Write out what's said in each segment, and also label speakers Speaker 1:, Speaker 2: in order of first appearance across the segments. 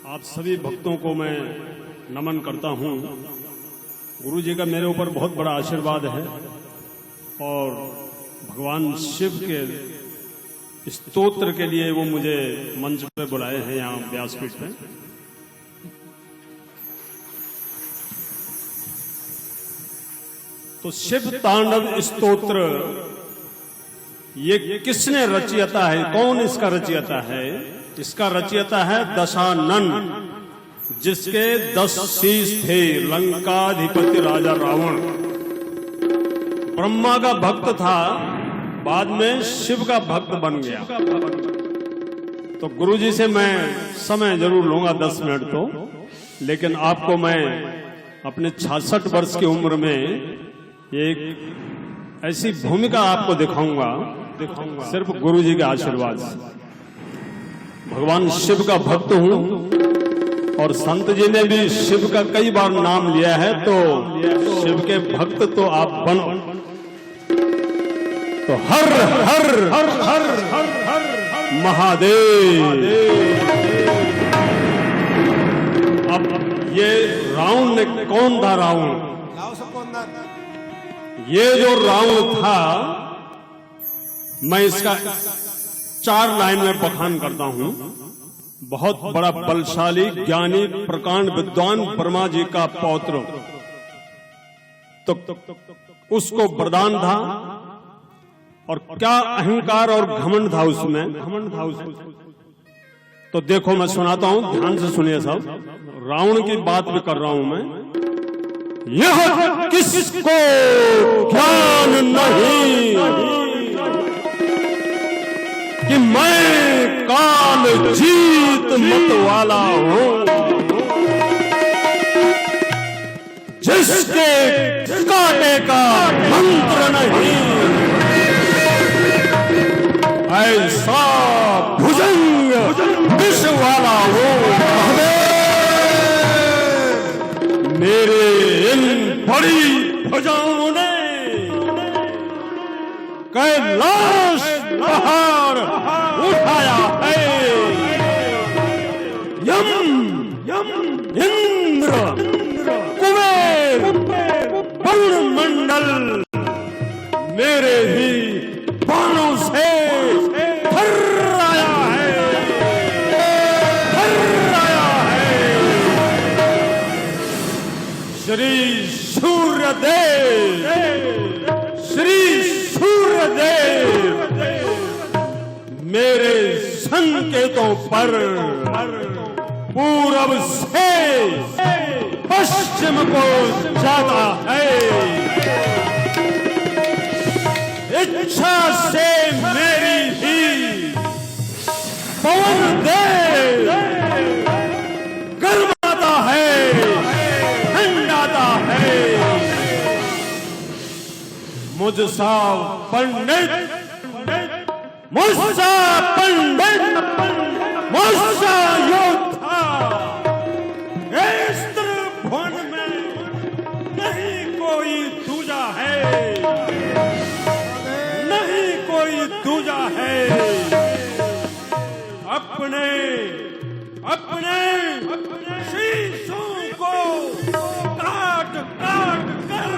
Speaker 1: आप सभी भक्तों को मैं नमन करता हूँ। गुरु जी का मेरे ऊपर बहुत बड़ा आशीर्वाद है और भगवान शिव के स्तोत्र के लिए वो मुझे मंच पे बुलाए हैं यहाँ व्यासपीठ पे। तो शिव तांडव स्तोत्र ये किसने रचयिता है, कौन इसका रचयिता है? इसका रचयिता है दशानन, जिसके 10 शीश थे। लंकाधिपति राजा रावण ब्रह्मा का भक्त था, बाद में शिव का भक्त बन गया। तो गुरु जी से मैं समय जरूर लूंगा 10 मिनट तो, लेकिन आपको मैं अपने 66 वर्ष की उम्र में एक ऐसी भूमिका आपको दिखाऊंगा सिर्फ गुरु जी के आशीर्वाद से। भगवान शिव का भक्त हूं और संत जी ने भी शिव का कई बार नाम लिया है, तो शिव के भक्त तो आप बनो। तो हर हर हर हर हर हर महादेव। अब ये रावण ने कौन था? रावण, ये जो रावण था, मैं इसका 4 लाइन में बखान करता हूं। बहुत बड़ा बलशाली ज्ञानी प्रकांड विद्वान ब्रह्मा जी का पौत्र, तो उसको वरदान था और क्या अहंकार और घमंड था उसमें, तो देखो मैं सुनाता हूं, ध्यान से सुनिए सब। रावण की बात भी कर रहा हूं मैं। यह किसको ज्ञान नहीं कि मैं काल जीत मत वाला हूं, जिसके काटे का मंत्र नहीं, ऐसा भुजंग विष वाला हूं। मेरे इन बड़ी भुजाओं ने कैलाश पहाड़ उठाया है। यम यम इंद्र कुबेर वरुण मंडल मेरे ही बाणों से थर्राया है, थर्राया है। श्री सूर्यदेव, श्री सूर्यदेव मेरे संकेतों पर पूरब से पश्चिम को जाता है। इच्छा से मेरी ही पवन देव गर्माता है, ठंडाता है। मुझसा पंडित, मुझसा पंडित, मुझसा योद्धा इस त्रिभुवन में नहीं कोई दूजा है, नहीं कोई दूजा है। अपने अपने शीशों को काट काट कर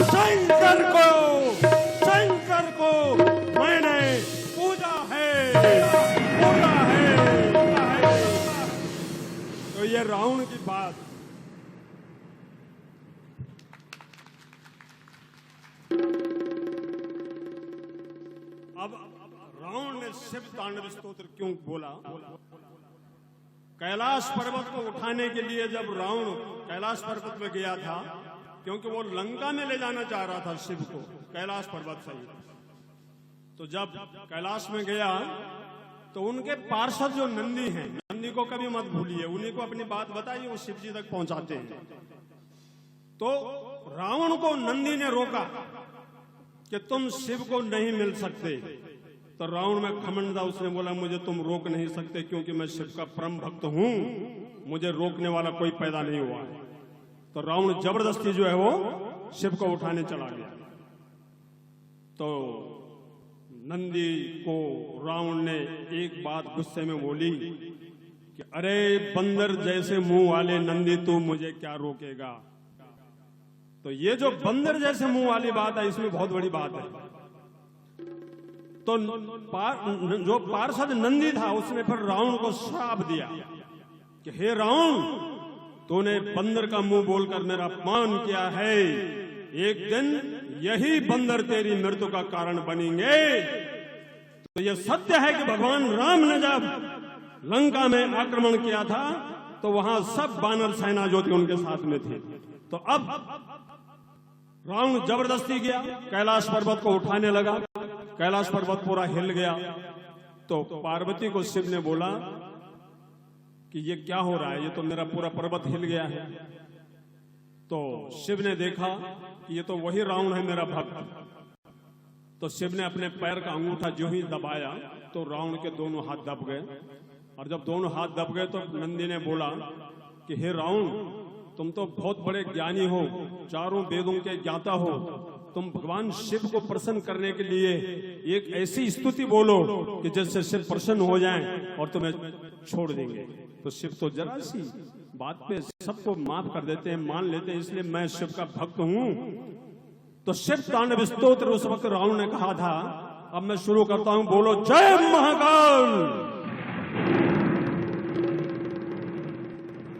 Speaker 1: शंकर को मैंने पूजा है, पूजा है। तो ये रावण की बात। अब रावण ने शिव तांडव स्तोत्र क्यों बोला? कैलाश पर्वत को उठाने के लिए जब रावण कैलाश पर्वत में गया था, क्योंकि वो लंका में ले जाना चाह रहा था शिव को कैलाश पर्वत से, तो जब कैलाश में गया तो उनके पार्षद जो नंदी हैं, नंदी को कभी मत भूलिए, उन्हीं को अपनी बात बताइए, वो शिव जी तक पहुंचाते हैं। तो रावण को नंदी ने रोका कि तुम शिव को नहीं मिल सकते। तो रावण में घमंड था, उसने बोला मुझे तुम रोक नहीं सकते क्योंकि मैं शिव का परम भक्त हूं, मुझे रोकने वाला कोई पैदा नहीं हुआ है। तो रावण जबरदस्ती जो है वो शिव को उठाने चला गया। तो नंदी को रावण ने एक बात गुस्से में बोली कि अरे बंदर जैसे मुंह वाले नंदी, तू मुझे क्या रोकेगा। तो ये जो बंदर जैसे मुंह वाली बात है, इसमें बहुत बड़ी बात है। तो जो पार्षद नंदी था, उसने फिर रावण को श्राप दिया कि हे रावण, तूने बंदर का मुंह बोलकर मेरा अपमान किया है, एक दिन यही बंदर तेरी मृत्यु का कारण बनेंगे। तो यह सत्य है कि भगवान राम ने जब लंका में आक्रमण किया था, तो वहां सब वानर सेना जो थी उनके साथ में थी। तो अब रावण जबरदस्ती गया, कैलाश पर्वत को उठाने लगा, कैलाश पर्वत पूरा हिल गया। तो पार्वती को शिव ने बोला कि ये क्या हो रहा है, ये तो मेरा पूरा पर्वत हिल गया है। तो शिव ने देखा कि ये तो वही रावण है मेरा भक्त। तो शिव ने अपने पैर का अंगूठा जो ही दबाया, तो रावण के दोनों हाथ दब गए। और जब दोनों हाथ दब गए, तो नंदी ने बोला कि हे रावण, तुम तो बहुत बड़े ज्ञानी हो, चारों वेदों के ज्ञाता हो, तुम भगवान शिव को प्रसन्न करने के लिए एक ऐसी स्तुति बोलो कि जिससे शिव प्रसन्न हो जाएं और तुम्हें छोड़ देंगे। तो शिव तो जरा सी बात पे सबको माफ कर देते हैं, मान लेते हैं, इसलिए मैं शिव का भक्त हूं। तो शिव तांडव स्तोत्र उस वक्त रावण ने कहा था। अब मैं शुरू करता हूं, बोलो जय महाकाल।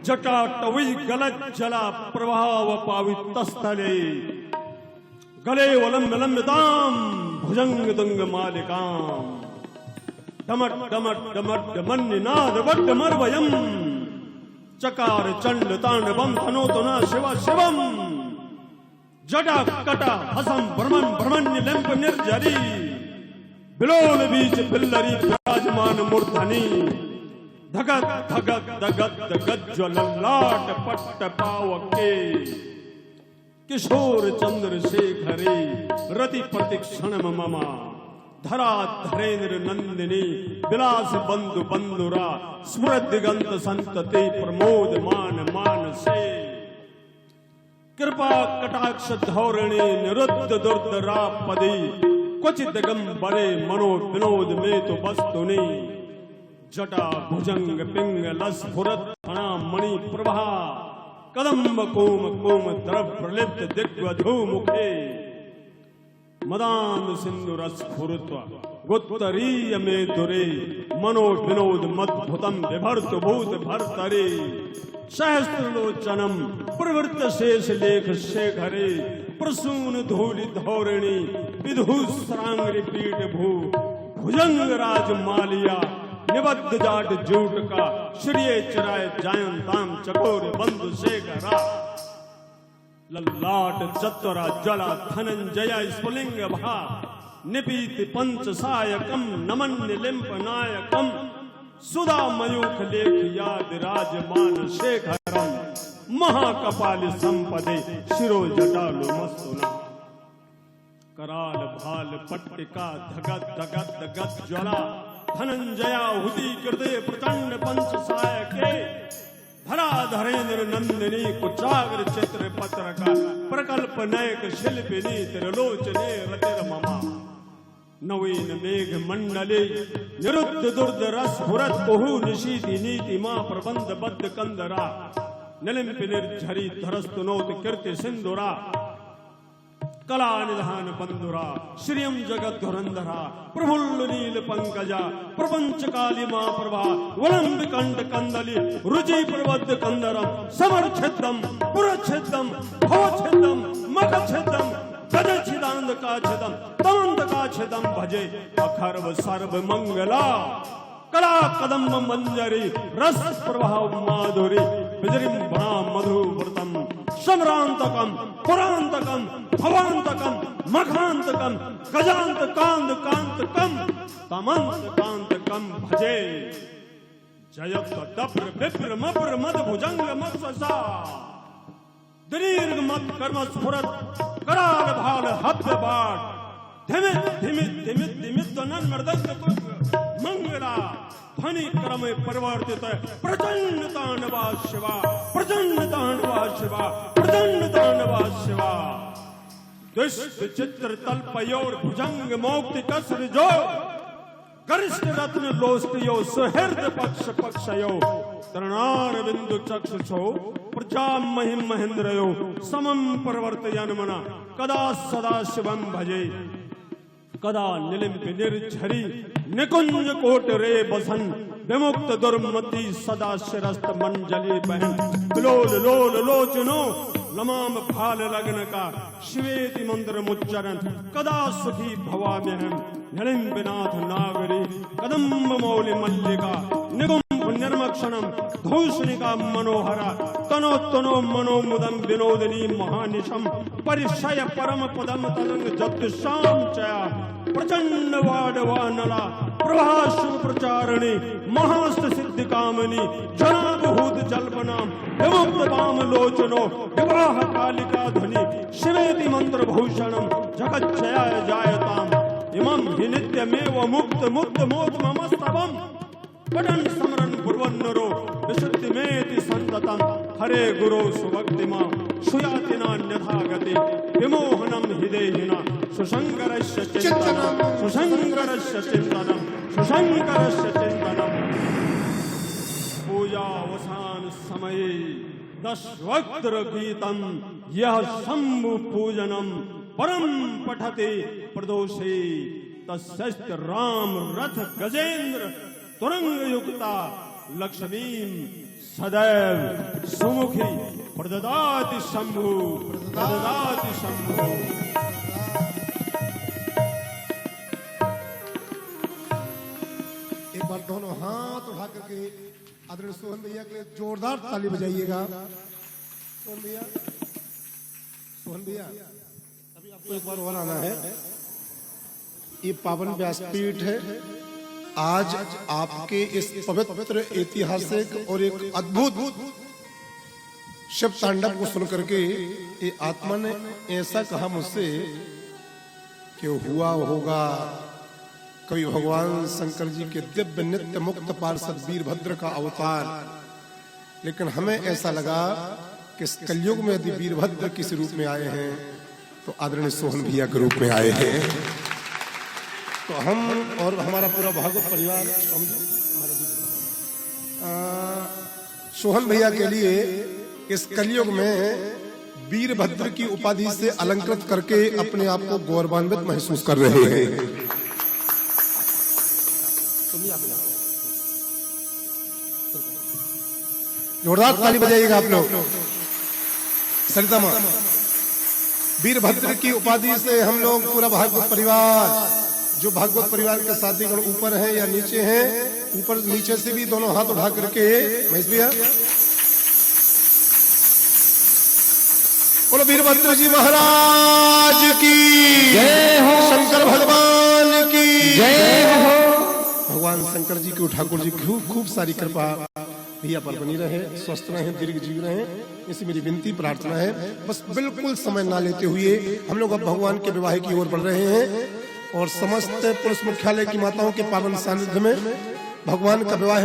Speaker 1: जटा टवी गलत जला प्रभाव पावितस्थले, गले वलंब लंबिताम भुजंग दुंग मालिकाम, डमट डमट डमट डमन्निनाद वड्ड मर्वयम, चकार चंड तांडवम धनोतुना शिव शिवम, जटा कटा हसम भ्रमण भ्रमण्य लिंब निर्जरी, बिलोल बीच बिल्लरी विराजमान मूर्धनी, धगत धगत धगत धगत ज्वललाट पट्ट पावके, किशोर चंद्रशेखरे रति प्रतिक्षण ममा, धरा धरेन्द्र नंदिनी विलास बंधु बंधुरा, स्मृत दिगंत संतते प्रमोद मान मानसे, कृपा कटाक्ष धौरणी निरुद्ध दुर्धरा पदी, क्वचित दिगंबरे मनो विनोद में तो वस्तुनि, जटा भुजंग पिंगल स्फुरत फणा मणि प्रभा, कदम्ब कोम कोम द्रव प्रलिप्त दिग्वधू मुखे, मदान सिंधु रस फुरुत्व गुत्तरीय में दुरे, मनो विनोद मद्भुतम विभर्त भूत भर्तरे, सहस्त्रलोचनम प्रवृत्त शेष लेख शेखरे, प्रसून धूलि धौरिणी विधुस्रांग्रि पीठ भू, भुजंग राज मालिया निबद्ध जाट जूट का, श्रिये चिराय जायंताम चकोर बंधु शेखरा, लल्लाट चतुरा जला धनंजय स्फुलिंग भा, निपीत पंच सायकम नमन्य लिंप नायकम, सुधा मयूख लेख याद राजमान शेखरम, महाकपाल संपदे शिरो जटालु मस्तुना, कराल भाल पट्टिका धगत धगत धगत ज्वला, धनंजया हुति कृते प्रचंड पंच सायके, धरा धरेन्द्र नंदिनी कुचाग्र चित्र पत्र का, प्रकल्प नयक शिल्पिनी त्रिलोचने रतिर ममा, नवीन मेघ मंडले निरुद्ध दुर्द रस फुरत बहु निशीति नीति मां प्रबंध बद्ध कंदरा, निलिम्प निर्झरी धरस्तुनोत कीर्ति सिंधुरा, कला निधान बंधुरा, श्रियम जगत धुरंधरा, प्रफुल्ल नील पंकजा, प्रपंच काली मां प्रभा, वलंब कंड कंदली, रुचि प्रबद्ध कंदरम, समरछिदम पुरछिदम भवछिदम मखछिदम, गजछिदांध का छिदम तमंत का छिदम भजे, अखर्व सर्व मंगला, कला कदम मंजरी, रस प्रभाव माधुरी, विजृंभणा मधुव्रतम, सम्रांतकम पुरांतकम भवांतकम मखांतकम, गजांत कांत कांतकम तमंत कांतकम भजे, जयत दप्र विप्र मप्र मद भुजंग मत्ससा, दीर्घ मत कर्म स्फुरत कराल भाल हव्य बाट, धिमित धिमित धिमित धिमित नन मृदंग मंगला, ध्वनि क्रम परिवर्तित प्रचंड तांडवा शिवा, प्रचंड तांडवा शिवा, प्रचंड तांडवा शिवा, दुष्ट चित्र तल्पयोर भुजंग मोक्ति कसर जो, गरिष्ठ रत्न लोष्टयो सुहृद पक्ष पक्षयो तृणार बिंदु चक्षुषो प्रजा महिम महेंद्रयो समम प्रवर्तयन मना कदा सदा शिवम भजे कदा निलिम्प निर्झरी निकुंज कोट रे बसन विमुक्त दुर्मति सदा शिरस्त मंजलि बहन लोल लोल लोचनो लमाम फाल लग्न का शिवेति मंत्र मुच्चरण कदा सुखी भवाम्यहम निलिम्बनाथ नागरी कदम्ब मौलि मल्लिका निगुम्भ निर्मक्षणम धूषणिका मनोहरा तनो तनो मनोमुदम विनोदिनी महानिशम परिशय परम पदम तदंग जगदशाम चया प्रचंड वाडवानला प्रभाशु प्रचारिणी महास्त सिद्धि कामनी जनाभूत जल्पनाम विमुक्त वाम लोचनो विवाह कालिका ध्वनि शिवेति मंत्र भूषणम जगच्चयाय जायताम इमं हि नित्यमेव मुक्त मुक्त मोद ममस्तवम पठन स्मरण कुर्वन्नरो विशुद्धिमेति संततम हरे गुरो सुभक्तिमा सुयाति नान्यथा गति विमोहनम हृदयहिना सुशंकरस्य चिंतनम सुशंकरस्य चिंतनम सुशंकरस्य चिंतनम। पूजा अवसान समये 10 वक्त गीतम यह शंभु पूजनम परम पठते प्रदोषे तस्य राम रथ गजेंद्र तुरंग युक्ता लक्ष्मी सदैव सुमुखी प्रददाति शंभु प्रददाति शंभु।
Speaker 2: एक बार दोनों हाथ उठा करके आदरणीय सोहन भैया के लिए जोरदार ताली बजाइएगा। सोहन भैया, सोहन भैया अभी आपको एक बार और आना है। ये पावन व्यासपीठ है। आज आपके इस पवित्र ऐतिहासिक और एक अद्भुत शिव तांडव को सुन करके ये आत्मा ने ऐसा कहा मुझसे कि हुआ होगा कभी भगवान शंकर जी के दिव्य नित्य मुक्त पार्षद वीरभद्र का अवतार, लेकिन हमें ऐसा लगा कि इस कलयुग में यदि वीरभद्र किस रूप में आए हैं तो आदरणीय सोहन भैया के रूप में आए हैं। तो हम और हमारा पूरा भागवत परिवार सोहन भैया के लिए इस कलयुग में वीरभद्र की उपाधि से अलंकृत करके अपने आप को गौरवान्वित महसूस कर रहे हैं। जोरदार ताली बजाइएगा आप लोग। सरिता मां, वीरभद्र की उपाधि से हम लोग पूरा भागवत परिवार, जो भागवत परिवार के साथीगण ऊपर हैं या नीचे हैं, ऊपर नीचे से भी दोनों हाथ उठा करके महेश भैया बोलो वीरभद्र जी महाराज की जय हो, शंकर भगवान की जय हो। भगवान शंकर जी की ठाकुर जी खूब खूब सारी कृपा भैया पर बनी रहे, स्वस्थ रहे, दीर्घ जीव रहे, इसी मेरी विनती प्रार्थना है। बस बिल्कुल समय ना लेते हुए हम लोग अब भगवान के विवाह की ओर बढ़ रहे हैं और समस्त पुलिस मुख्यालय की माताओं के पावन सानिध्य में भगवान का विवाह